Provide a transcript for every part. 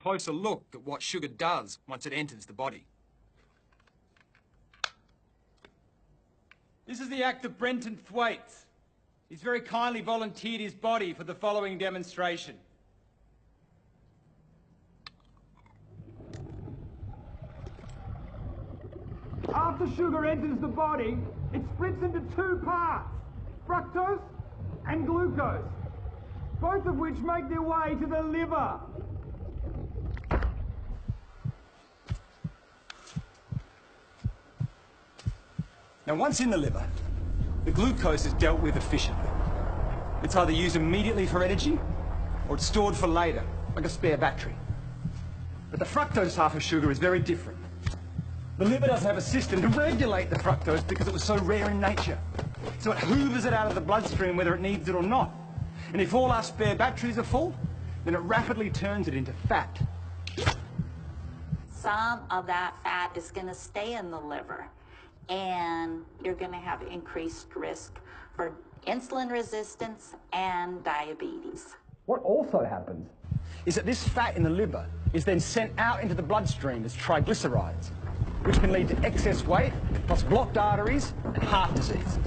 Closer look at what sugar does once it enters the body. This is the actor Brenton Thwaites. He's very kindly volunteered his body for the following demonstration. After sugar enters the body, it splits into two parts, fructose and glucose, both of which make their way to the liver. Now, once in the liver, the glucose is dealt with efficiently. It's either used immediately for energy, or it's stored for later, like a spare battery. But the fructose half of sugar is very different. The liver doesn't have a system to regulate the fructose because it was so rare in nature. So it hoovers it out of the bloodstream whether it needs it or not. And if all our spare batteries are full, then it rapidly turns it into fat. Some of that fat is going to stay in the liver, and you're going to have increased risk for insulin resistance and diabetes. What also happens is that this fat in the liver is then sent out into the bloodstream as triglycerides, which can lead to excess weight, plus blocked arteries and heart disease.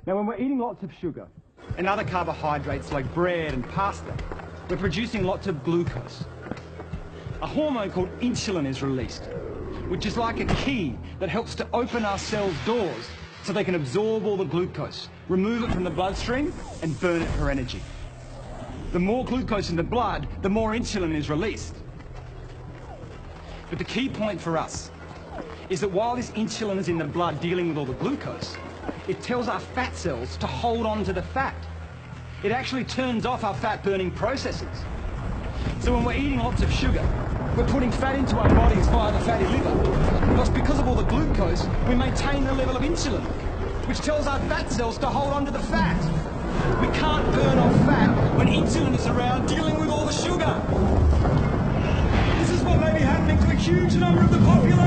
Now, when we're eating lots of sugar and other carbohydrates like bread and pasta, we're producing lots of glucose. A hormone called insulin is released, which is like a key that helps to open our cells' doors so they can absorb all the glucose, remove it from the bloodstream, and burn it for energy. The more glucose in the blood, the more insulin is released. But the key point for us is that while this insulin is in the blood dealing with all the glucose, it tells our fat cells to hold on to the fat. It actually turns off our fat-burning processes. So when we're eating lots of sugar, we're putting fat into our bodies via the fatty liver. Plus, because of all the glucose, we maintain the level of insulin, which tells our fat cells to hold on to the fat. We can't burn off fat when insulin is around dealing with all the sugar. This is what may be happening to a huge number of the population.